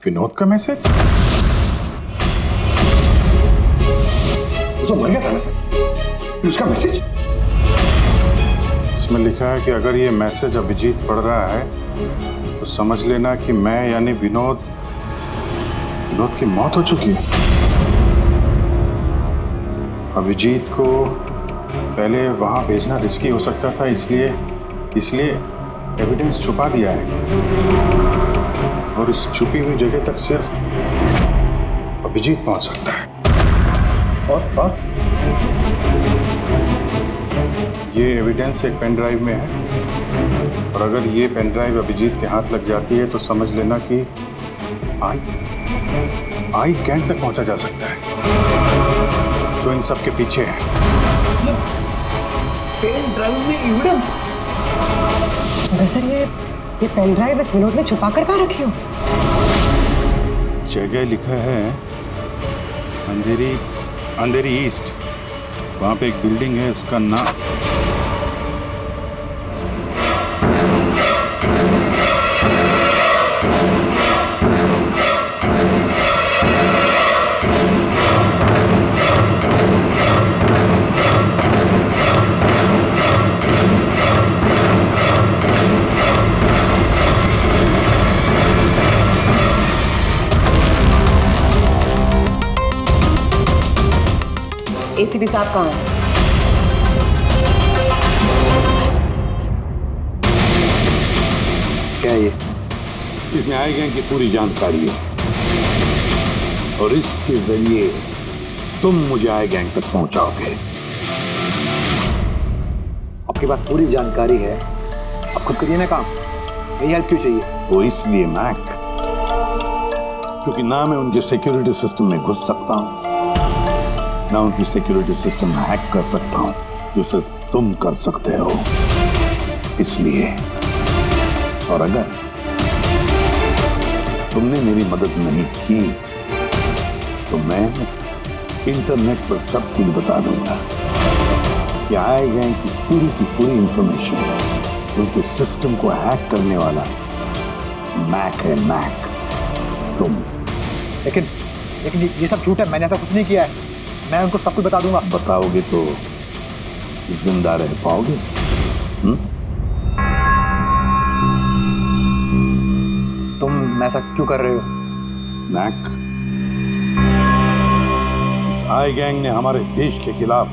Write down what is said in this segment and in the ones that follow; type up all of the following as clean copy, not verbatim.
विनोद का मैसेज? वो तो मर गया था मैसेज, उसका मैसेज। इसमें लिखा है कि अगर ये मैसेज अभिजीत पढ़ रहा है तो समझ लेना कि मैं यानी विनोद की मौत हो चुकी है। अभिजीत को पहले वहां भेजना रिस्की हो सकता था, इसलिए एविडेंस छुपा दिया है और इस छुपी हुई जगह तक सिर्फ अभिजीत पहुंच सकता है। और ये एविडेंस एक पेन ड्राइव में है और अगर ये पेन ड्राइव अभिजीत के हाथ लग जाती है तो समझ लेना कि आई गैंग तक पहुंचा जा सकता है जो इन सब के पीछे है। पेन ड्राइव में एविडेंस? सर ये पेन ड्राइव इस विनोद ने छुपा कर कहाँ रखी होगी? जगह लिखा है अंधेरी ईस्ट। वहां पे एक बिल्डिंग है, उसका नाम एसीपी साहब कहाँ हैं? क्या ये? इसमें आई गैंग की पूरी जानकारी है और इसके जरिए तुम मुझे आई गैंग तक पहुंचाओगे। आपके पास पूरी जानकारी है, आप खुद करिए ना काम, यही हेल्प क्यों चाहिए? वो इसलिए मैक, क्योंकि ना मैं उनके सिक्योरिटी सिस्टम में घुस सकता हूं, ना उनकी सिक्योरिटी सिस्टम हैक कर सकता हूं, जो सिर्फ तुम कर सकते हो। इसलिए, और अगर तुमने मेरी मदद नहीं की तो मैं इंटरनेट पर सब कुछ बता दूंगा कि आई गैंग की पूरी इंफॉर्मेशन उनके सिस्टम को हैक करने वाला मैक है, मैक तुम। लेकिन ये सब झूठ है, मैंने ऐसा कुछ नहीं किया है। मैं उनको सब कुछ बता दूंगा। बताओगे तो जिंदा रह पाओगे? तुम ऐसा क्यों कर रहे हो? मैक, इस आई गैंग ने हमारे देश के खिलाफ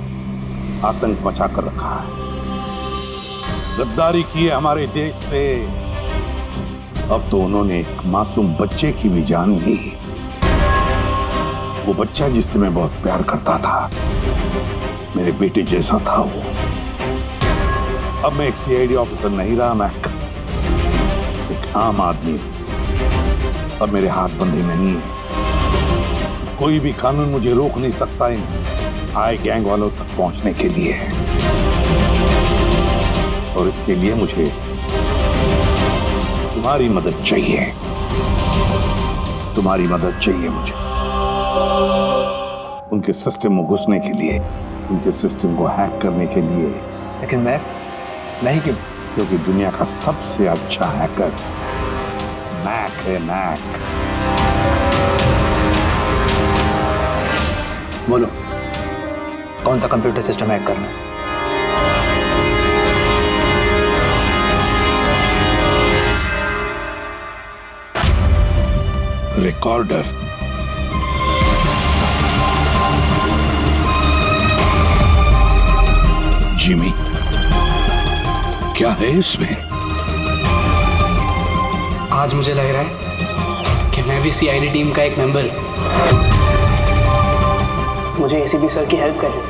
आतंक मचा कर रखा है, गद्दारी की है हमारे देश से। अब तो उन्होंने एक मासूम बच्चे की भी जान ली, वो बच्चा जिससे मैं बहुत प्यार करता था, मेरे बेटे जैसा था वो। अब मैं एक सीआईडी ऑफिसर नहीं रहा मैक, एक आम आदमी। अब मेरे हाथ बंधे नहीं है, कोई भी कानून मुझे रोक नहीं सकता इन आई गैंग वालों तक पहुंचने के लिए। और इसके लिए मुझे तुम्हारी मदद चाहिए, तुम्हारी मदद चाहिए मुझे उनके सिस्टम में घुसने के लिए, उनके सिस्टम को हैक करने के लिए। लेकिन मैं ही क्यों? क्योंकि दुनिया का सबसे अच्छा हैकर मैक है, मैक। बोलो, कौन सा कंप्यूटर सिस्टम हैक करना है? रिकॉर्डर। जिमी, क्या है इसमें? आज मुझे लग रहा है कि मैं भी सीआईडी टीम का एक मेंबर हूं। मुझे एसीपी सर की हेल्प करनी।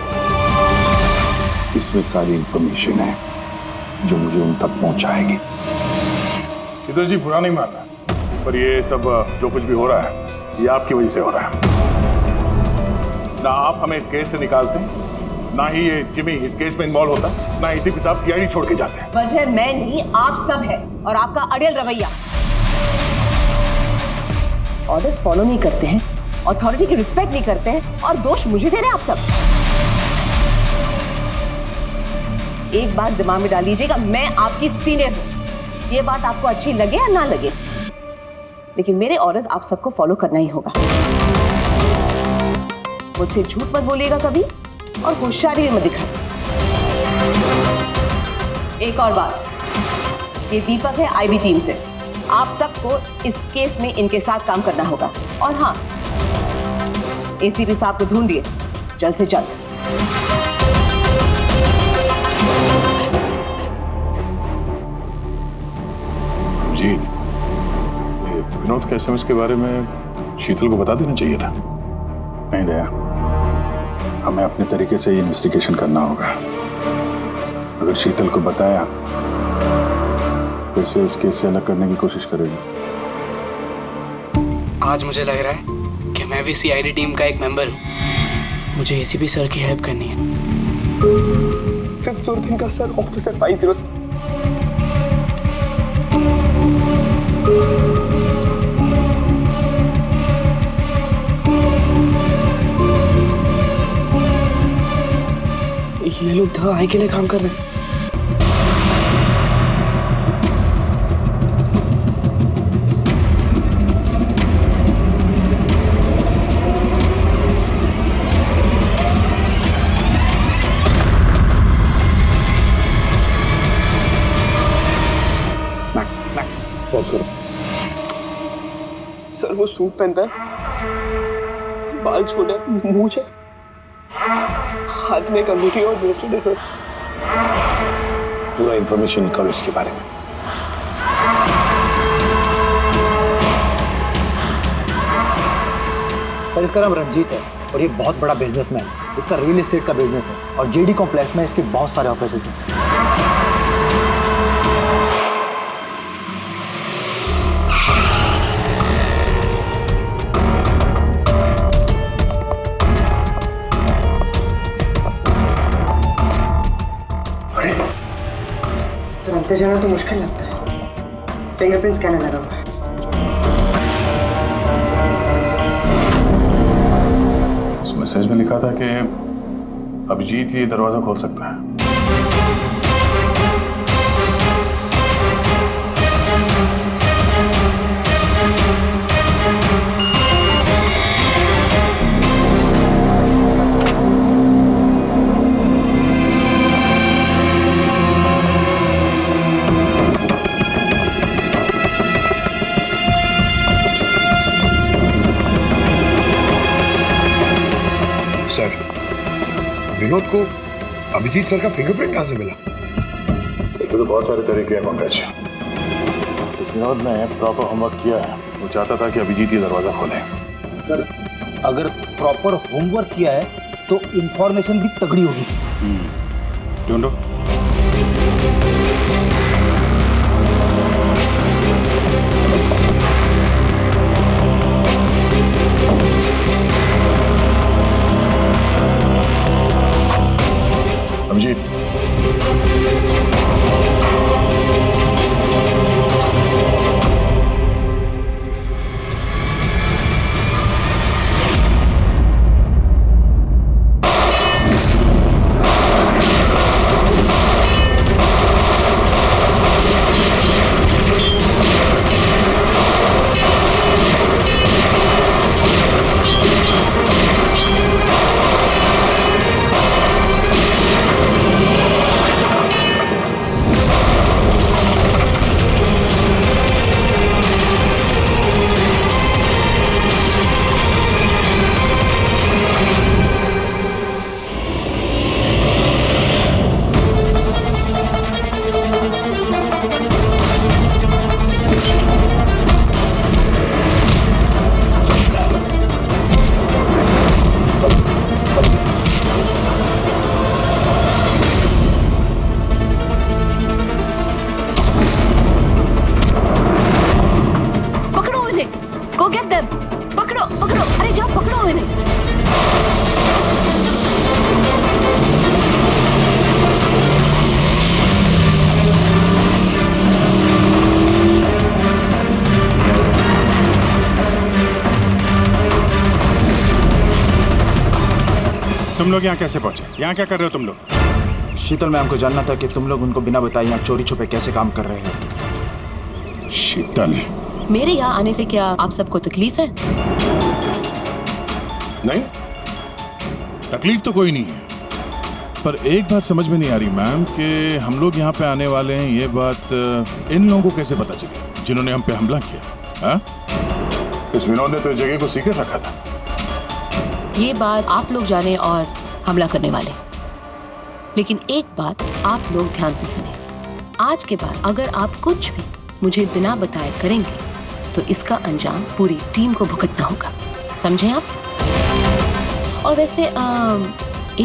इसमें सारी इंफॉर्मेशन है जो मुझे उन तक पहुंचाएगी। इधर जी बुरा नहीं मानना, पर ये सब जो कुछ भी हो रहा है ये आपकी वजह से हो रहा है। ना आप हमें इस केस से निकालते, ना ही ये जिमी इस केस में इन्वॉल्व होता, ना एसीपी साहब सीआईडी छोड़ के जाते हैं। वजह मैं नहीं, आप सब है और आपका अड़ियल रवैया। ऑर्डर्स फॉलो नहीं करते हैं, अथॉरिटी की रिस्पेक्ट नहीं करते हैं और दोष मुझे दे रहे हैं आप सब। एक बात दिमाग में डाल लीजिएगा, मैं आपकी सीनियर हूं। ये बात आपको अच्छी लगे या ना लगे, लेकिन मेरे ऑर्डर्स आप सबको फॉलो करना ही होगा। मुझसे झूठ मत बोलिएगा कभी और होशियारी मत दिखाइए। एक और बात, ये दीपक है आईबी टीम से। आप सबको इस केस में इनके साथ काम करना होगा। और हाँ, एसीपी साहब को ढूंढिए जल्द से जल्द। जी, ये विनोद के एसएमएस के बारे में शीतल को बता देना चाहिए था। नहीं दया, हमें अपने तरीके से इन्वेस्टिगेशन करना होगा। अगर शीतल को बताया फिर से इस केस से अलग करने की कोशिश करेगी। आज मुझे लग रहा है कि मैं भी सीआईडी टीम का एक मेंबर हूँ। मुझे एसीपी सर की हेल्प करनी है। 5th फ्लोर दिन का सर, ऑफिसर 50। ये लोग दवाई के लिए काम कर रहे हैं। सर वो सूट पहनता है, बाल छोटे, मूंछ है, हाथ में एक अंगूठी और ब्रेसलेट है सर। पूरा इंफॉर्मेशन निकालो इसके बारे में। सर इसका नाम रंजीत है और ये बहुत बड़ा बिजनेसमैन है। इसका रियल एस्टेट का बिजनेस है और जेडी कॉम्प्लेक्स में इसके बहुत सारे ऑफिसेज हैं। सर अंदर जाना तो मुश्किल लगता है। फिंगरप्रिंट स्कैनर लगा हुआ है। उस मैसेज में लिखा था कि अभिजीत ये दरवाजा खोल सकता है। विनोद को अभिजीत सर का फिंगरप्रिंट कहां से मिला? एक तो बहुत सारे तरीके हैं पंकज। इस विनोद ने प्रॉपर होमवर्क किया है। वो चाहता था कि अभिजीत ये दरवाजा खोले। सर अगर प्रॉपर होमवर्क किया है तो इंफॉर्मेशन भी तगड़ी होगी। ढूंढो। अभिजीत, तुम लोग यहाँ कैसे पहुंचे? यहाँ क्या कर रहे हो तुम लोग? शीतल मैम को जानना था कि तुम लोग उनको बिना बताए यहाँ चोरी छुपे कैसे काम कर रहे हैं। शीतल, मेरे यहाँ आने से क्या आप सबको तकलीफ है? नहीं, तकलीफ तो कोई नहीं है, पर एक बात समझ में नहीं आ रही मैम कि हम लोग यहाँ पे आने वाले हैं, ये बात इन लोगों को कैसे पता चली जिन्होंने हम पे हमला किया? हाँ? इस विनोद ने तो इस जगह को सीक्रेट रखा था। ये बात आप लोग जाने और हमला करने वाले, लेकिन एक बात आप लोग ध्यान से सुने। आज के बाद अगर आप कुछ भी मुझे बिना बताए करेंगे तो इसका अंजाम पूरी टीम को भुगतना होगा, समझे आप? और वैसे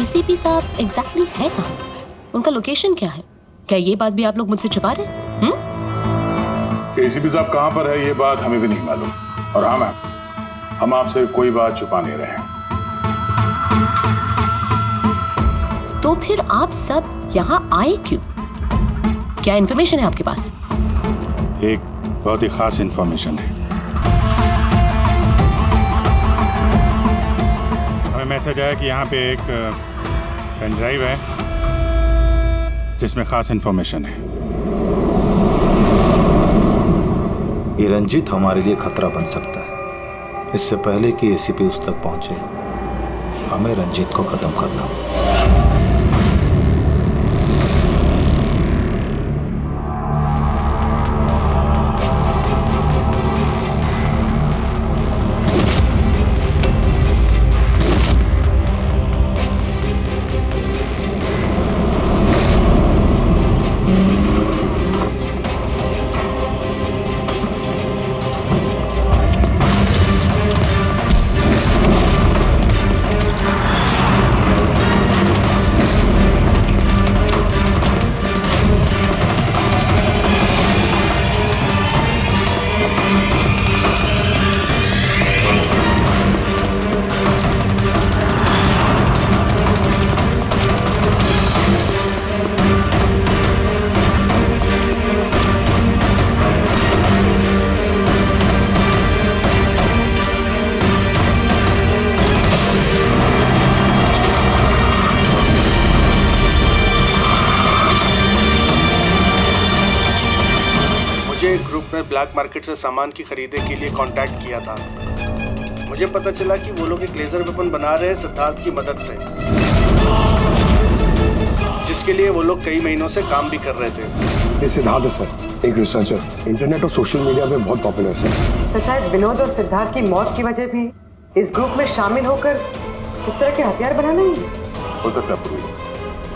एसीपी साहब एग्जैक्टली है कहाँ? उनका लोकेशन क्या है? क्या ये बात भी आप लोग मुझसे छुपा रहे हैं? एसीपी साहब कहाँ पर है ये बात हमें भी नहीं मालूम। और हाँ मैम, हम आपसे कोई बात छुपा नहीं रहे हैं। तो फिर आप सब यहाँ आए क्यों? क्या इन्फॉर्मेशन है आपके पास? एक बहुत ही खास इंफॉर्मेशन है। हमें मैसेज आया कि यहाँ पे एक पेन ड्राइव है जिसमें खास इंफॉर्मेशन है। ये रंजीत हमारे लिए खतरा बन सकता है। इससे पहले कि एसीपी उस तक पहुंचे, हमें रंजीत को खत्म करना होगा। ब्लैक मार्केट से सामान की खरीदे के लिए कांटेक्ट किया था। मुझे पता चला कि वो लोग एक लेजर वेपन बना रहे हैं सिद्धार्थ की मदद से, जिसके लिए वो लोग कई महीनों से काम भी कर रहे थे। ये सिद्धार्थ है सर, एक रिसर्चर, इंटरनेट और सोशल मीडिया पे बहुत पॉपुलर है सर। तो शायद विनोद और सिद्धार्थ की मौत की वजह भी इस ग्रुप में शामिल होकर इस तरह के हथियार बनाना ही हो सकता है।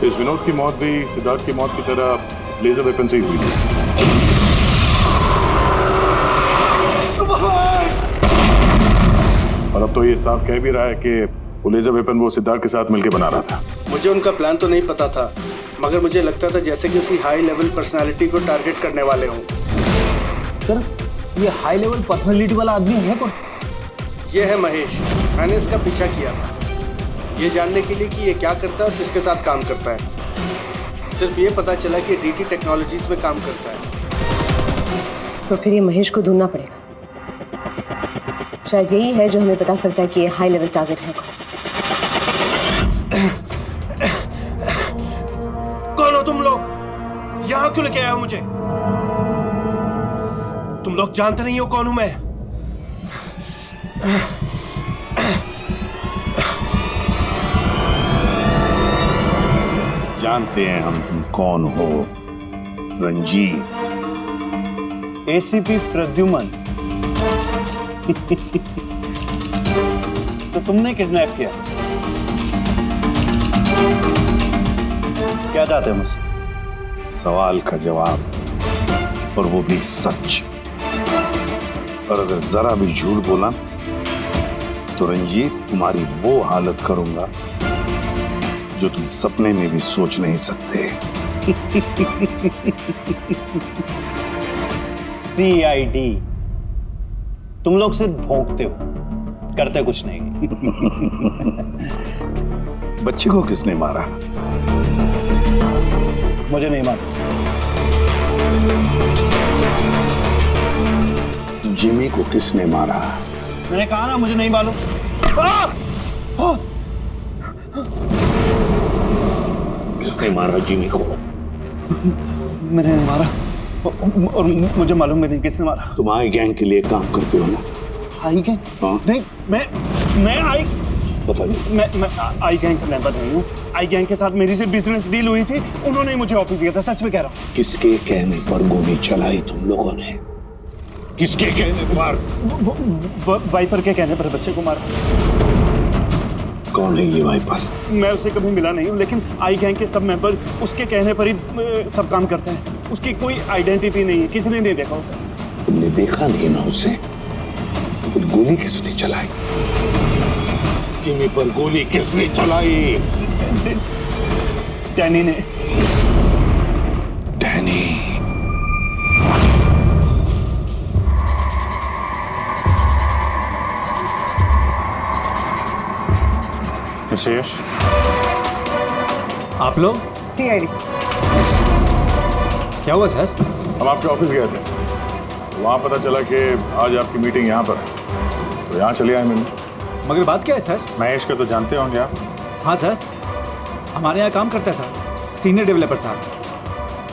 इस विनोद की मौत भी सिद्धार्थ की मौत की तरह लेजर वेपन से ही हुई थी। और अब तो ये साफ कह भी रहा है कि वो लेजर वेपन वो सिद्धार्थ के साथ मिलकर बना रहा था। मुझे उनका प्लान तो नहीं पता था, मगर मुझे लगता था जैसे किसी हाई लेवल पर्सनालिटी को टारगेट करने वाले हों। सर, ये हाई लेवल पर्सनालिटी वाला आदमी है कौन? ये है महेश। मैंने इसका पीछा किया था, ये जानने के लिए कि ये क्या करता है और किसके साथ काम करता है। सिर्फ ये पता चला कि डीटी टेक्नोलॉजीज में काम करता है। तो फिर ये महेश को ढूंढना पड़ेगा। शायद यही है जो हमें बता सकता है कि ये हाई लेवल टारगेट है। कौन हो तुम लोग? यहां क्यों लेके आए हो मुझे? तुम लोग जानते नहीं हो कौन हूं मैं। जानते हैं हम तुम कौन हो, रंजीत। एसीपी प्रद्युमन। तो तुमने किडनैप किया? क्या चाहते हो मुझसे? सवाल का जवाब, और वो भी सच। और अगर जरा भी झूठ बोला तो रंजीत तुम्हारी वो हालत करूंगा जो तुम सपने में भी सोच नहीं सकते। सीआईडी। तुम लोग सिर्फ भौंकते हो, करते कुछ नहीं। बच्चे को किसने मारा? मुझे नहीं मालूम। जिमी को किसने मारा? मैंने कहा ना, मुझे नहीं मालूम। किसने मारा जिमी को? मैंने नहीं मारा। और मुझे मालूम भी नहीं किसने मारा। तुम आई गैंग के लिए काम करते हो ना? आई गैंग? हाँ। नहीं, मैं आई गैंग का मेंबर नहीं हूँ। आई गैंग के साथ मेरी सिर्फ बिजनेस डील हुई थी, उन्होंने मुझे ऑफिस दिया था, सच में कह रहा हूँ। किसके कहने पर गोली चलाई तुम लोगों ने? किसके कहने पर? वाइपर के कहने पर बच्चे को मारा। कौन है ये वाइपर? मैं उसे कभी मिला नहीं हूँ, लेकिन आई गैंग के सब मेंबर उसके कहने पर ही सब काम करते हैं। उसकी कोई आइडेंटिटी नहीं है, किसी ने नहीं देखा उसे। तुमने देखा नहीं ना उसे? तो फिर गोली किसने चलाई? जिमी पर गोली किसने चलाई? डैनी ने। डैनी? यश, आप लोग? सीआईडी। क्या हुआ सर? हम आपके ऑफिस गए थे, वहाँ पता चला कि आज आपकी मीटिंग यहाँ पर है, तो यहाँ चले आए मैंने। मगर बात क्या है सर? महेश को तो जानते होंगे आप? हाँ सर, हमारे यहाँ काम करता था, सीनियर डेवलपर था।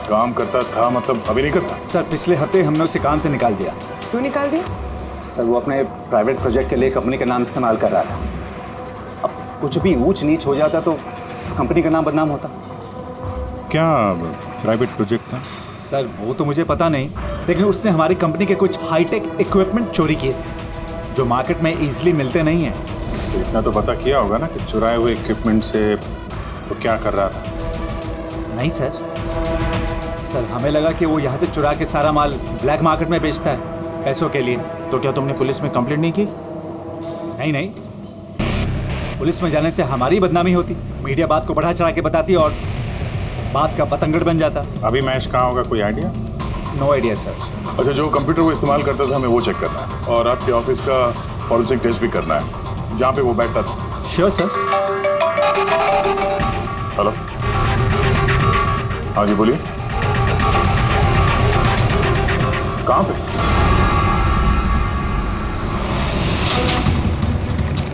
काम करता था मतलब अभी नहीं करता? सर पिछले हफ्ते हमने उसे काम से निकाल दिया। क्यों निकाल दिया? सर वो अपने प्राइवेट प्रोजेक्ट के लिए कंपनी का नाम इस्तेमाल कर रहा था। अब कुछ भी ऊंच नीच हो जाता तो कंपनी का नाम बदनाम होता। क्या प्राइवेट प्रोजेक्ट था? सर वो तो मुझे पता नहीं, लेकिन उसने हमारी कंपनी के कुछ हाईटेक इक्विपमेंट चोरी किए थे जो मार्केट में इजीली मिलते नहीं हैं। तो इतना तो पता किया होगा ना कि चुराए हुए इक्विपमेंट से वो क्या कर रहा था? नहीं सर, हमें लगा कि वो यहाँ से चुरा के सारा माल ब्लैक मार्केट में बेचता है पैसों के लिए। तो क्या तुमने पुलिस में कंप्लेंट नहीं की? नहीं, पुलिस में जाने से हमारी बदनामी होती, मीडिया बात को बढ़ा चढ़ा के बताती और बात का पतंगड़ बन जाता। अभी महेश कहाँ होगा, कोई आइडिया? No idea sir. अच्छा, जो कंप्यूटर वो इस्तेमाल करता था हमें वो चेक करना है, और आपके ऑफिस का फॉरेंसिक टेस्ट भी करना है जहाँ पे वो बैठता था। Sure sir. हेलो, हाँ जी बोलिए। कहाँ पे?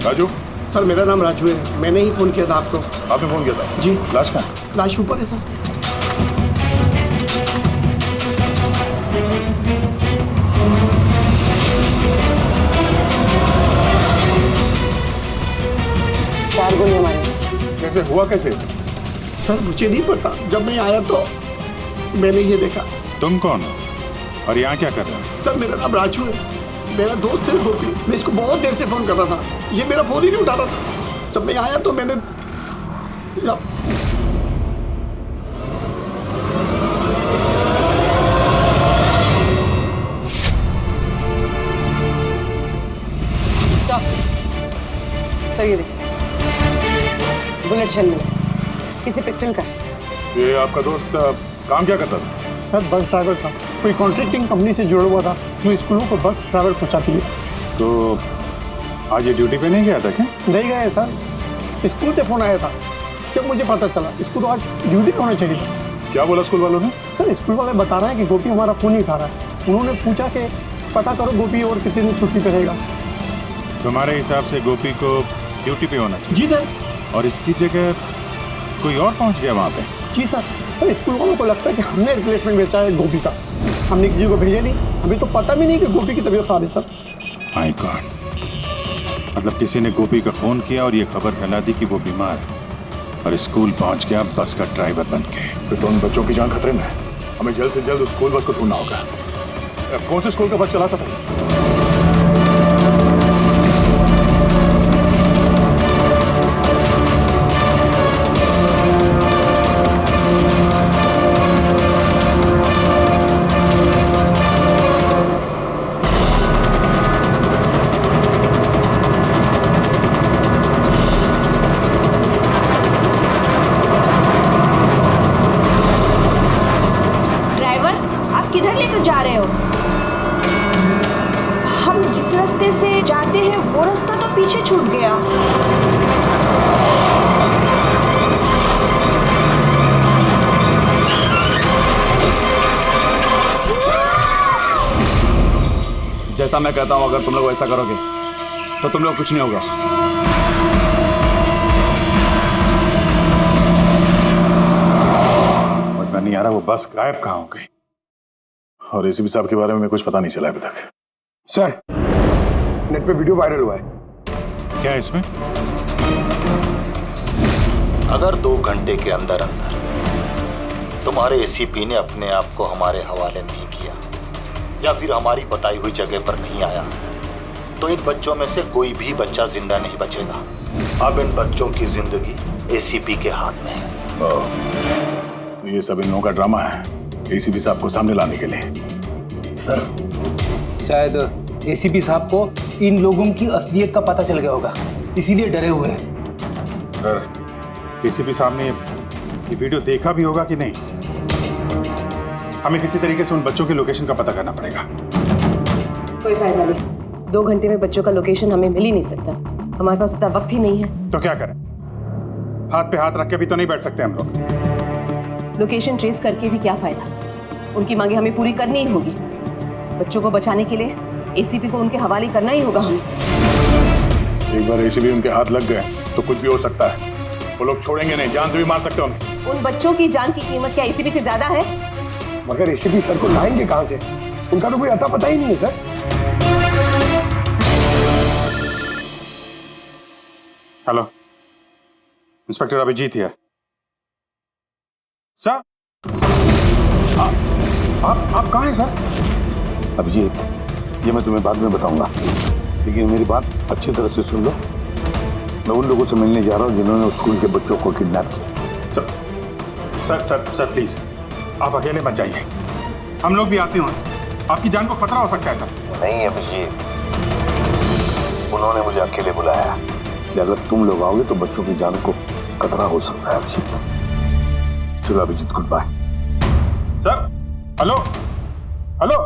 राजू? सर मेरा नाम राजू है, मैंने ही फोन किया था आपको। आपने फोन किया था? जी। लाश कहाँ? लाश ऊपर है सर। चार गोली हमारे से। कैसे हुआ, कैसे? सर मुझे नहीं पता, जब मैं आया तो मैंने ये देखा। तुम कौन हो और यहाँ क्या कर रहे हो? सर मेरा नाम राजू है, मेरा दोस्त है गोपी। मैं इसको बहुत देर से फोन कर रहा था, ये मेरा फोन ही नहीं उठा रहा था। जब मैं आया तो मैंने सर ये देखिए, बुलेट शेल मिला, किसी पिस्टल का। ये आपका दोस्त काम क्या करता था? सर बस ड्राइवर था, कोई कॉन्ट्रैक्टिंग कंपनी से जुड़ा हुआ था जो स्कूलों को बस ड्राइवर पहुंचाती है। तो आज ये ड्यूटी पे नहीं गया था क्या? नहीं गए सर, स्कूल से फोन आया था, जब मुझे पता चला इसको तो आज ड्यूटी होना चाहिए था। क्या बोला स्कूल वालों ने? सर स्कूल वाले बता रहे हैं कि गोपी हमारा फोन नहीं उठा रहा है। उन्होंने पूछा कि पता करो गोपी और कितने दिन छुट्टी पे रहेगा। तुम्हारे हिसाब से गोपी को ड्यूटी पे होना चाहिए? जी सर। और इसकी जगह कोई और पहुंच गया वहाँ पे? जी सर। सर स्कूल वालों को लगता है कि हमने रिप्लेसमेंट बेचा है गोपी का, हमने किसी को भेजा नहीं, अभी तो पता भी नहीं कि गोपी की तबीयत खराब है सर। माय गॉड, मतलब किसी ने गोपी का फोन किया और ये खबर फैला दी कि वो बीमार है और स्कूल पहुंच गया बस का ड्राइवर बन के। फिर तो उन बच्चों की जान खतरे में है, हमें जल्द से जल्द उस स्कूल बस को ढूंढना होगा। कौन से स्कूल का बस चलाता था? किधर लेकर जा रहे हो? हम जिस रास्ते से जाते हैं वो रास्ता तो पीछे छूट गया। जैसा मैं कहता हूं, अगर तुम लोग ऐसा करोगे तो तुम लोग कुछ नहीं होगा। समझ में नहीं आ रहा वो बस गायब कहाँ हो गई। और एसीपी साहब के बारे में कुछ पता नहीं चला अभी तक। सर, नेट पे वीडियो वायरल हुआ है। क्या है इसमें? अगर 2 घंटे के अंदर अंदर तुम्हारे एसीपी ने अपने आप को हमारे हवाले नहीं किया या फिर हमारी बताई हुई जगह पर नहीं आया तो इन बच्चों में से कोई भी बच्चा जिंदा नहीं बचेगा। अब इन बच्चों की जिंदगी एसीपी के हाथ में है। तो ये सब इन लोगों का ड्रामा है एसीपी साहब को सामने लाने के लिए। सर, शायद एसीपी साहब को इन लोगों की असलियत का पता चल गया होगा, इसीलिए डरे हुए हैं। सर, एसीपी साहब ने ये वीडियो देखा भी होगा कि नहीं? हमें किसी तरीके से उन बच्चों की लोकेशन का पता करना पड़ेगा। कोई फायदा नहीं, 2 घंटे में बच्चों का लोकेशन हमें मिल ही नहीं सकता। हमारे पास उतना वक्त ही नहीं है। तो क्या करें? हाथ पे हाथ रख के भी तो नहीं बैठ सकते हम लोग। लोकेशन ट्रेस करके भी क्या फायदा? उनकी मांगे हमें पूरी करनी ही होगी। बच्चों को बचाने के लिए एसीपी को उनके हवाले करना ही होगा हमें। एक बार एसीपी उनके हाथ लग गए तो कुछ भी हो सकता है। वो लोग छोड़ेंगे नहीं, जान से भी मार सकते हैं। उन बच्चों की जान की कीमत क्या एसीपी से ज्यादा है? मगर एसीपी सर को लाएंगे कहां से? उनका तो कोई अता पता ही नहीं है सर। हेलो, इंस्पेक्टर अभिजीत है। सर, आप कहाँ हैं सर? अभिजीत, ये मैं तुम्हें बाद में बताऊंगा, लेकिन मेरी बात अच्छी तरह से सुन लो। मैं उन लोगों से मिलने जा रहा हूँ जिन्होंने स्कूल के बच्चों को किडनैप किया। सर प्लीज, आप अकेले मत जाइए। हम लोग भी आते हैं। आपकी जान को खतरा हो सकता है सर। नहीं अभिजीत, उन्होंने मुझे अकेले बुलाया कि अगर तुम लोग आओगे तो बच्चों की जान को खतरा हो सकता है। अभिजीत, चलो Abhijit, good bye. Sir, hello hello,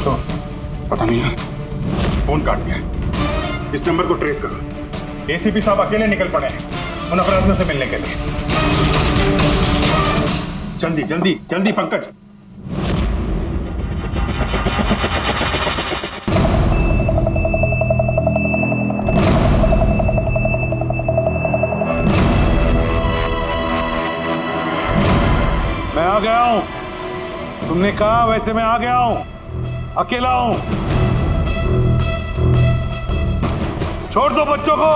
तो पता नहीं यार, फोन काट दिया। इस नंबर को ट्रेस करो। एसीपी साहब अकेले निकल पड़े हैं उन अपराधियों से मिलने के लिए। जल्दी जल्दी जल्दी पंकज। मैं आ गया हूं। तुमने कहा वैसे मैं आ गया हूं। अकेला हूं। छोड़ दो बच्चों को।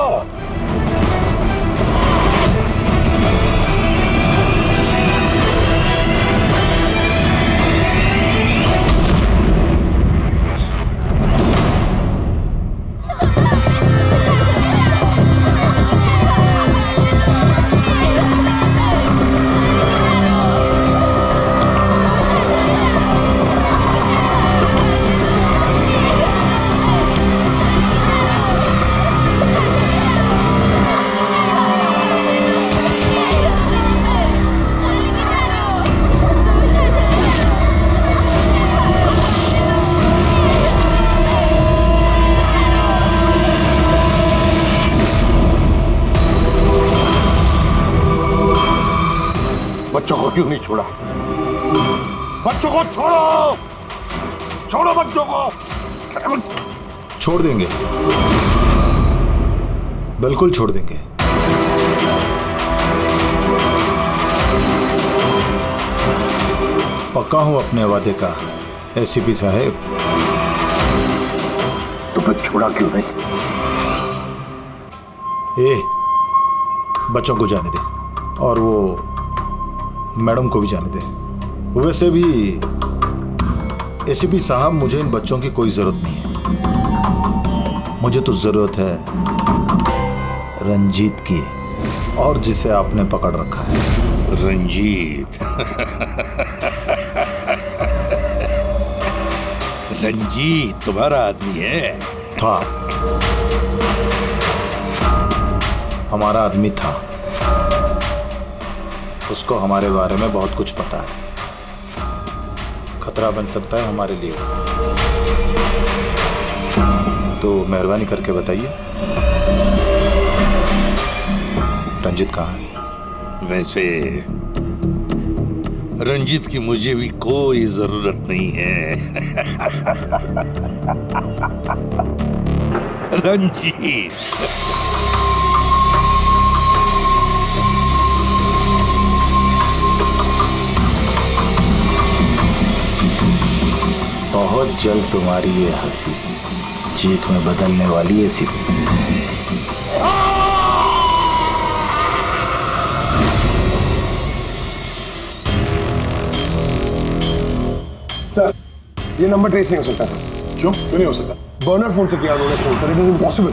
बच्चों को क्यों नहीं छोड़ा? बच्चों को छोड़ो, छोड़ो बच्चों को। छोड़ देंगे, बिल्कुल छोड़ देंगे। पक्का हूं अपने वादे का एसीपी साहब। तो फिर छोड़ा क्यों नहीं? बच्चों को जाने दे और वो मैडम को भी जाने दे। वैसे भी एसीपी साहब, मुझे इन बच्चों की कोई जरूरत नहीं है। मुझे तो जरूरत है रंजीत की, और जिसे आपने पकड़ रखा है। रंजीत? रंजीत तुम्हारा आदमी है? था, हमारा आदमी था। उसको हमारे बारे में बहुत कुछ पता है। खतरा बन सकता है हमारे लिए। तो मेहरबानी करके बताइए, रंजीत कहाँ है? वैसे रंजीत की मुझे भी कोई जरूरत नहीं है। रंजीत बहुत जल्द तुम्हारी ये हंसी चीख में बदलने वाली है एसीपी। सर, ये नंबर ट्रेस नहीं हो सकता सर। क्यों नहीं हो सकता? बर्नर फोन से किया उन्होंने phone sir, it is impossible.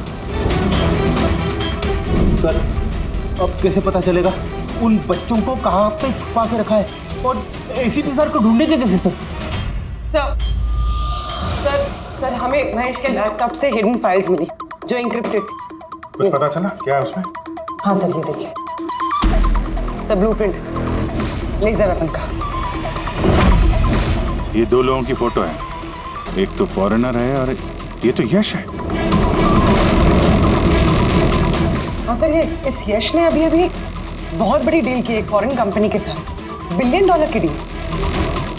Sir, अब कैसे पता चलेगा उन बच्चों को कहाँ पे छुपा के रखा है? और एसीपी सर को ढूंढेंगे कैसे सर? सर हमें महेश के लैपटॉप से हिडन फाइल्स मिली जो इंक्रिप्टेड। कुछ पता चला क्या है उसमें? हाँ सर, ये देखिए सर, ब्लूप्रिंट लेजर वेपन का। ये दो लोगों की फोटो है, एक तो फॉरेनर है और ये तो यश है। हाँ सर, ये इस यश ने अभी बहुत बड़ी डील की है फॉरेन कंपनी के साथ, $1 बिलियन की डील।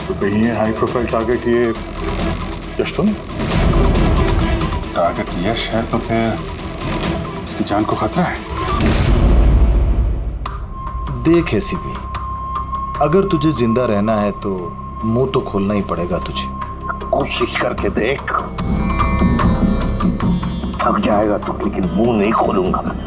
तो कहीं ये हाई प्रोफाइल टारगेट ये यश तो नहीं? टारगेट यश है तो फिर इसकी जान को खतरा है। देख एसीपी, अगर तुझे जिंदा रहना है तो मुंह तो खोलना ही पड़ेगा तुझे। कोशिश करके देख, थक जाएगा तो, लेकिन मुंह नहीं खोलूंगा मैं।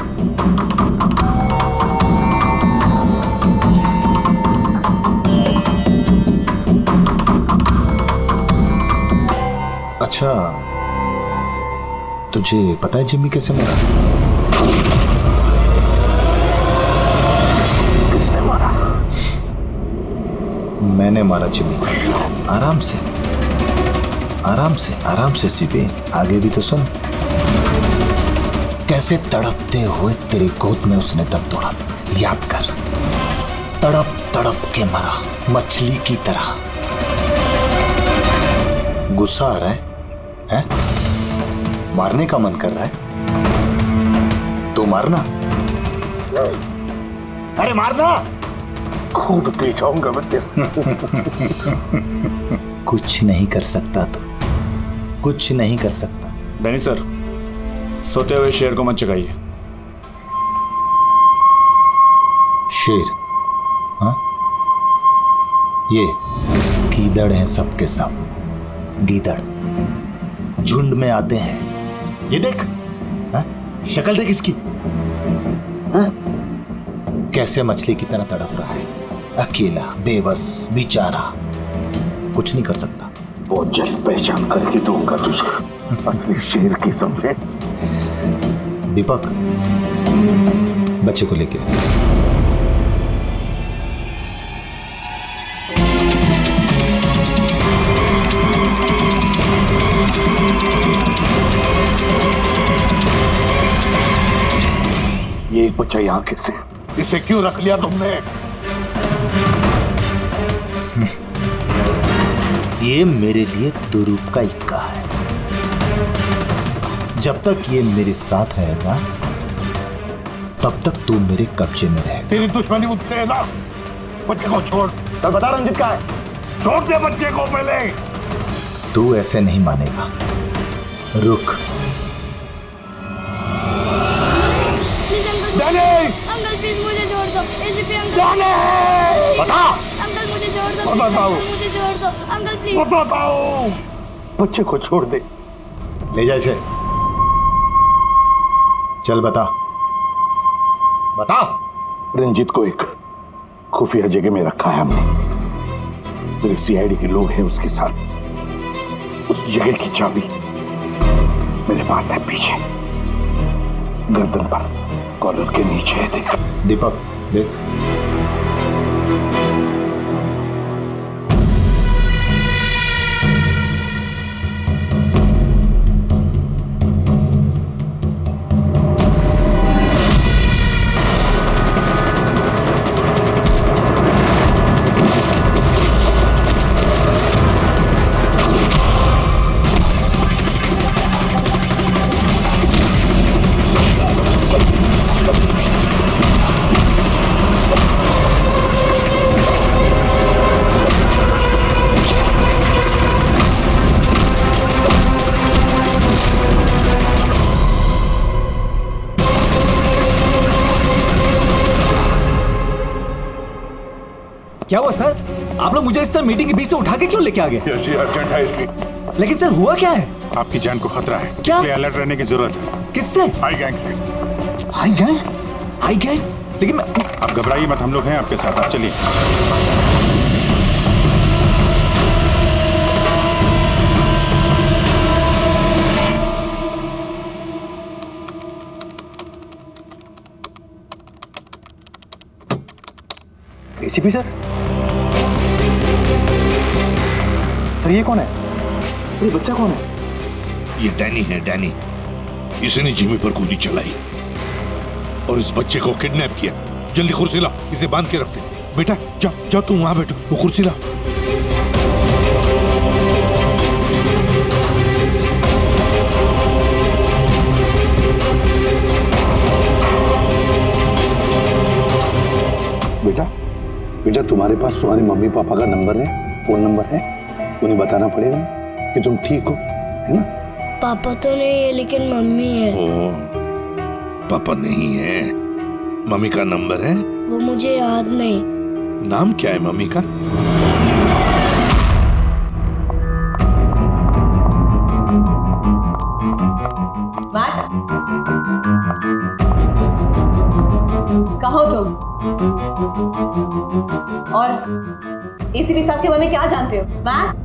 अच्छा, तुझे पता है जिम्मी कैसे मरा? किसने मारा? मैंने मारा जिम्मी। आराम से आराम से आराम से सीपी, आगे भी तो सुन। कैसे तड़पते हुए तेरी गोद में उसने दम तोड़ा, याद कर। तड़प तड़प के मरा, मछली की तरह। गुस्सा आ रहा है? मारने का मन कर रहा है तो मारना। अरे मारना, खुद पी जाऊंगा मैं तेरे। कुछ नहीं कर सकता तो कुछ नहीं कर सकता। नहीं सर, सोते हुए शेर को मत जगाइए। शेर? हाँ, ये गीदड़ हैं सबके सब। गीदड़ झुंड में आते हैं। ये देख, शक्ल देख इसकी, कैसे मछली की तरह तड़प रहा है, अकेला, बेबस, बेचारा, कुछ नहीं कर सकता। बहुत जल्द पहचान करके दूंगा तुझे, असली शेर की समझे। दीपक, बच्चे को लेके ये एक बच्चा यहाँ कैसे? इसे क्यों रख लिया तुमने? ये मेरे लिए दुरूप का इक्का है। जब तक ये मेरे साथ रहेगा तब तक तू मेरे कब्जे में रहेगा। तेरी दुश्मनी मुझसे है ना? बच्चे को छोड़। चल बता रंजित का है, छोड़ दे बच्चे को पहले। तू ऐसे नहीं मानेगा, रुक। अंकल प्लीज मुझे छोड़ दो। एसीपी अंकल, बता। अंकल मुझे छोड़ दो। बताओ, मुझे छोड़ दो अंकल प्लीज। बताओ, बच्चे को छोड़ दे। ले जा इसे। चल बता, बता। रंजीत को एक खुफिया जगह में रखा है हमने। मेरे सीआईडी के लोग हैं उसके साथ। उस जगह की चाबी मेरे पास है, पीछे गर्दन पर कॉलर के नीचे है। देख दीपक, देख। क्या हुआ सर? आप लोग मुझे इस तरह मीटिंग के बीच से उठा के क्यों लेके आ गए? अर्जेंट है इसलिए। लेकिन सर हुआ क्या है? आपकी जान को खतरा है, क्या? इसलिए अलर्ट रहने की जरूरत है। किससे? हाई गैंग से। High gang? High gang? लेकिन मैं... आप घबराइए मत, हम लोग हैं आपके साथ, आप चलिए। एसीपी सर, सर ये कौन है? ये बच्चा कौन है? ये डैनी है, डैनी। इसने जिमी पर गोली चलाई और इस बच्चे को किडनैप किया। जल्दी कुर्सी ला, इसे बांध के रखते। बेटा जाओ जाओ, तुम वहां बैठो, वो कुर्सी ला। बेटा, बेटा तुम्हारे पास तुम्हारी मम्मी पापा का नंबर है, फोन नंबर है? उन्हें बताना पड़ेगा कि तुम ठीक हो, है ना? पापा तो नहीं है लेकिन मम्मी है। ओ, पापा नहीं है, मम्मी का नंबर है? वो मुझे याद नहीं। नाम क्या है मम्मी का? कहाँ हो तुम? और एसीपी साहब के बारे में क्या जानते हो? मैट?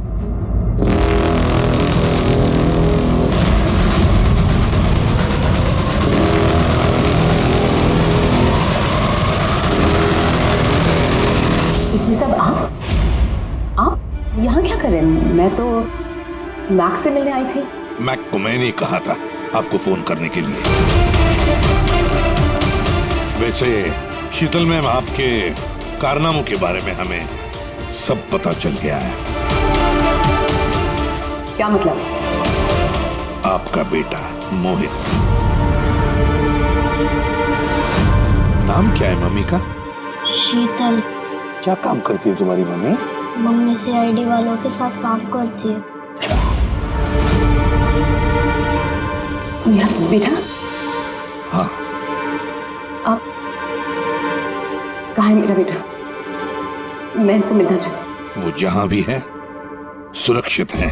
एसीपी साहब आप यहाँ क्या कर रहे हैं? मैं तो मैक से मिलने आई थी। मैक को मैंने कहा था आपको फोन करने के लिए। वैसे शीतल मैम, आपके कारनामों के बारे में हमें सब पता चल गया है। क्या मतलब? आपका बेटा मोहित। नाम क्या है मम्मी का? शीतल। क्या काम करती है तुम्हारी मम्मी? मम्मी सीआईडी वालों के साथ काम करती है। मेरा बेटा? हाँ। आप कहाँ है मेरा बेटा? मैं उससे मिलना चाहती हूँ। वो जहां भी है सुरक्षित है।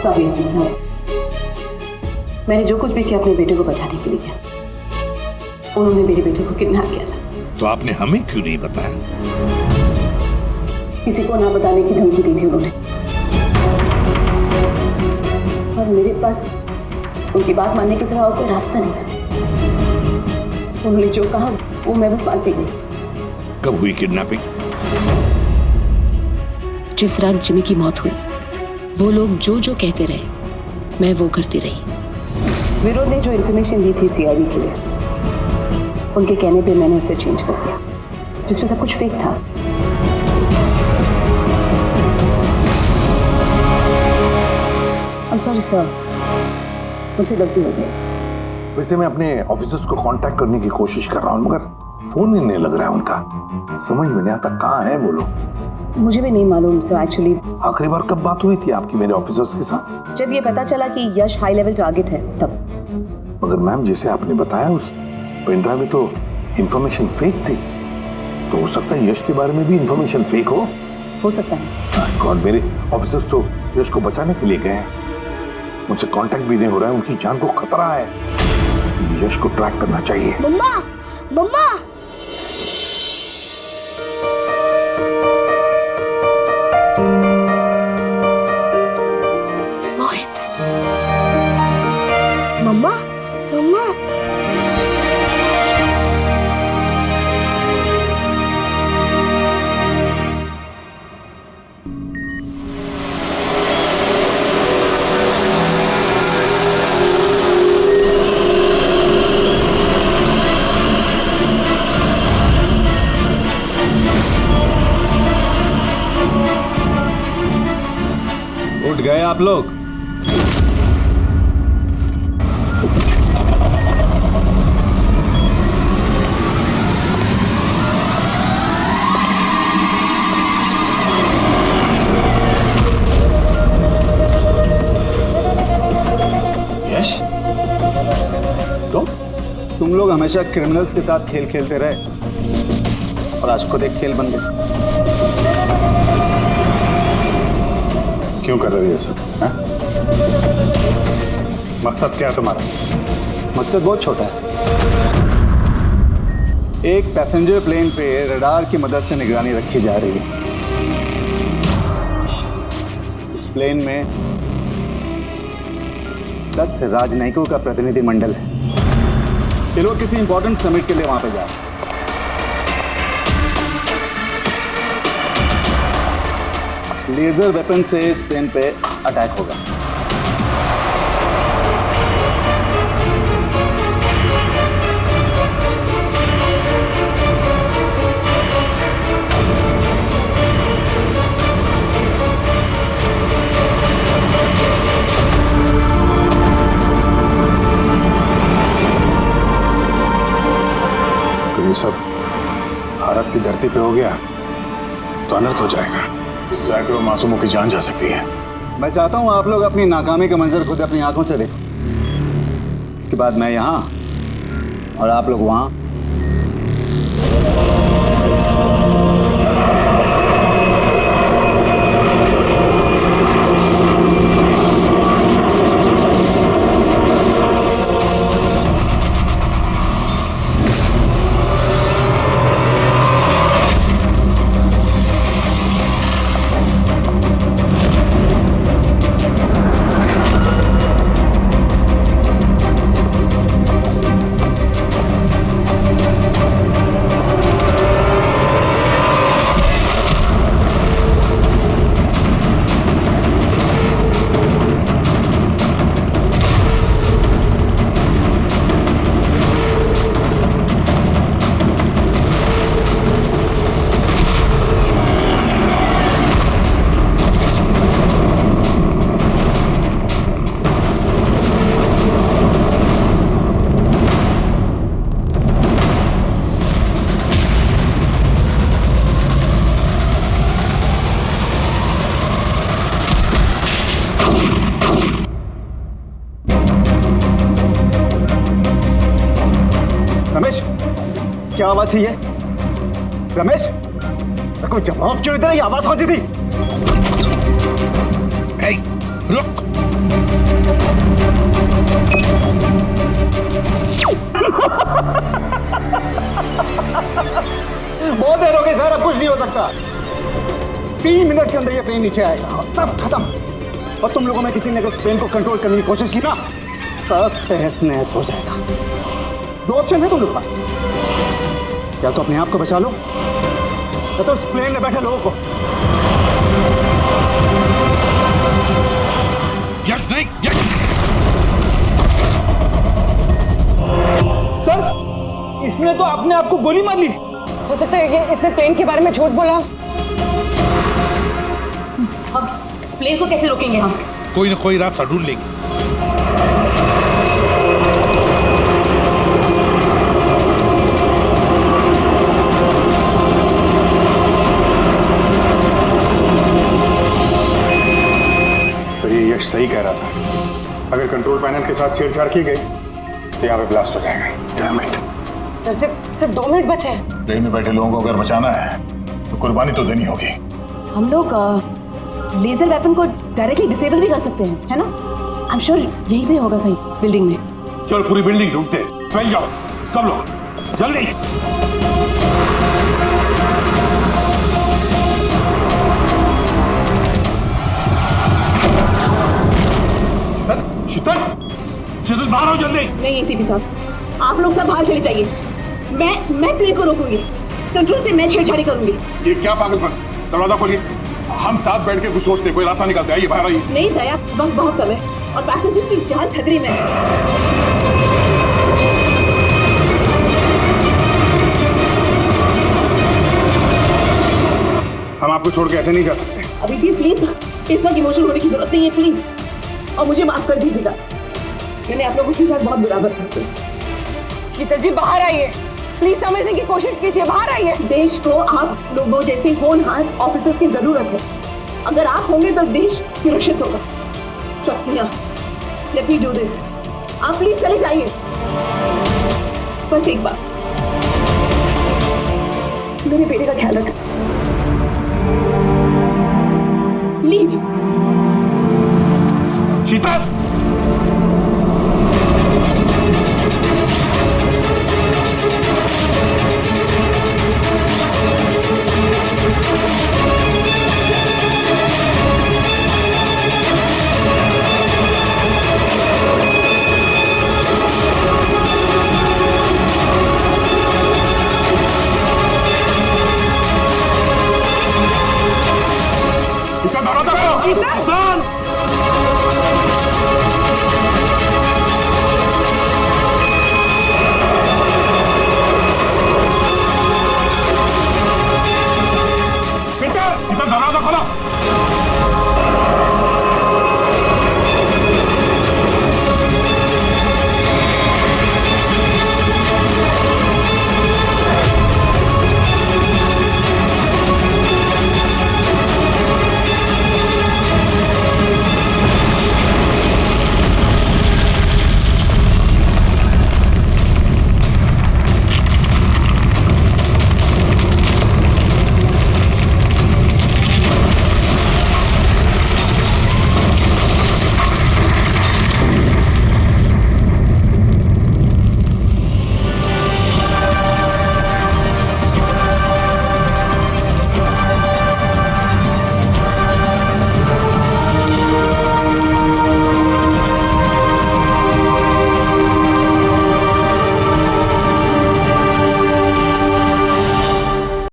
सॉरी एसीपी साहब, मैंने जो कुछ भी किया अपने बेटे को बचाने के लिए किया। उन्होंने मेरे बेटे को किडनैप किया था। तो आपने हमें क्यों नहीं बताया? किसी को ना बताने की धमकी दी थी उन्होंने, और मेरे पास उनकी बात मानने के सिवा और कोई रास्ता नहीं था। उन्होंने जो कहा वो मैं बस मानती गई। कब हुई किडनैपिंग? जिस रात जिमी की मौत हुई, वो लोग जो जो कहते रहे मैं वो करती रही। विरोध ने जो इन्फॉर्मेशन दी थी सीआईडी के लिए, उनके कहने पे मैंने उसे चेंज कर दिया, जिसमें सब कुछ फेक था। I'm sorry sir, मुझसे गलती हो गई। वैसे मैं अपने ऑफिसर्स को कांटेक्ट करने की कोशिश कर रहा हूँ, मगर फोन ही नहीं लग रहा है उनका। समझ में नहीं आता कहाँ है वो लोग। मुझे भी नहीं मालूम सर एक्चुअली। आखिरी बार कब बात हुई थी आपकी मेरे ऑफिसर्स के साथ? जब ये पता चला कि यश हाई लेवल टारगेट है तब। मगर मैम, जैसे आपने बताया उस पेन ड्राइव में तो इंफॉर्मेशन फेक थी, तो हो सकता है यश के बारे में भी इंफॉर्मेशन फेक हो सकता है। कौन? मेरे ऑफिसर्स तो यश को बचाने के लिए गए हैं, उनसे कांटेक्ट भी नहीं हो रहा है, उनकी जान को खतरा है। यश को ट्रैक करना चाहिए। मम्मा, मम्मा। मोहित। मम्मा, मम्मा। उठ गए आप लोग? यश, तुम लोग हमेशा क्रिमिनल्स के साथ खेल खेलते रहे और आज खुद एक खेल बन गए। क्यों कर रही है सब? मकसद क्या है तुम्हारा? मकसद बहुत छोटा है। एक पैसेंजर प्लेन पे रडार की मदद से निगरानी रखी जा रही है। इस प्लेन में 10 राजनयिकों का प्रतिनिधिमंडल है। ये लोग किसी इंपॉर्टेंट समिट के लिए वहां पे जा रहे हैं। लेजर वेपन से इस प्लेन पे अटैक होगा। तो ये सब भारत की धरती पे हो गया तो अनर्थ हो जाएगा। सैकड़ों मासूमों की जान जा सकती है। मैं चाहता हूं आप लोग अपनी नाकामी का मंजर खुद अपनी आंखों से देखो। इसके बाद मैं यहां और आप लोग वहां। रमेश, क्या आवाज थी ये? रमेश, कोई जवाब क्यों इधर? ये आवाज कौन सी थी? रुक। बहुत देर हो गई सर, अब कुछ नहीं हो सकता। 3 मिनट के अंदर ये प्लेन नीचे आएगा और सब खत्म। और तुम लोगों में किसी ने अगर प्लेन को कंट्रोल करने की कोशिश की ना, सब तहस नहस हो जाएगा। 2 ऑप्शन है तुम लोग पास, या तो अपने आप को बचा लो या तो उस प्लेन में बैठे लोगों को। यश नहीं, यश। सर, इसने तो अपने आप को गोली मार ली। हो सकता है कि इसने प्लेन के बारे में झूठ बोला। अब प्लेन को कैसे रोकेंगे हम? कोई ना कोई रास्ता ढूंढ लेंगे। यश सही कह रहा था। अगर कंट्रोल पैनल के साथ छेड़छाड़ की गई तो यहाँ पे ब्लास्ट हो जाएगा। Damn it. सर, सिर्फ 2 मिनट बचे हैं। ट्रेन में बैठे लोगों को अगर बचाना है तो कुर्बानी तो देनी होगी। हम लोग लेजर वेपन को डायरेक्टली डिसेबल भी कर सकते हैं, है ना? आई एम श्योर यही भी होगा कहीं बिल्डिंग में। चल पूरी बिल्डिंग ढूंढते। फैल जाओ सब लोग, जल्दी। शीतल बाहर आओ जल्दी। नहीं एसीपी साहब, आप लोग सब बाहर चले जाइए। मैं प्लेन को रोकूंगी, कंट्रोल से मैं छेड़छाड़ी करूंगी। ये क्या पागलपन? दरवाजा खोलिए, हम साथ बैठ के कुछ सोचते, कोई रास्ता निकलता है। ये बाहर आइए। नहीं दया, वक्त बहुत कम है और पैसेंजर्स की जान खतरे में है। हम आपको छोड़ के ऐसे नहीं जा सकते। अभिजीत प्लीज, इस वक्त इमोशनल होने की जरूरत नहीं है प्लीज, और मुझे माफ कर दीजिएगा। मैंने आप लोगों के साथ बहुत बुरा बर्ताव किया। शीतल जी बाहर आइए, प्लीज समझने की कोशिश कीजिए। बाहर आइए। देश को आप लोगों जैसे होनहार ऑफिसर्स की जरूरत है। अगर आप होंगे तो देश सुरक्षित होगा। Trust me, let me do this. आप प्लीज चले जाइए। बस एक बार, मेरे बेटे का ख्याल रखना। लीव। शीतल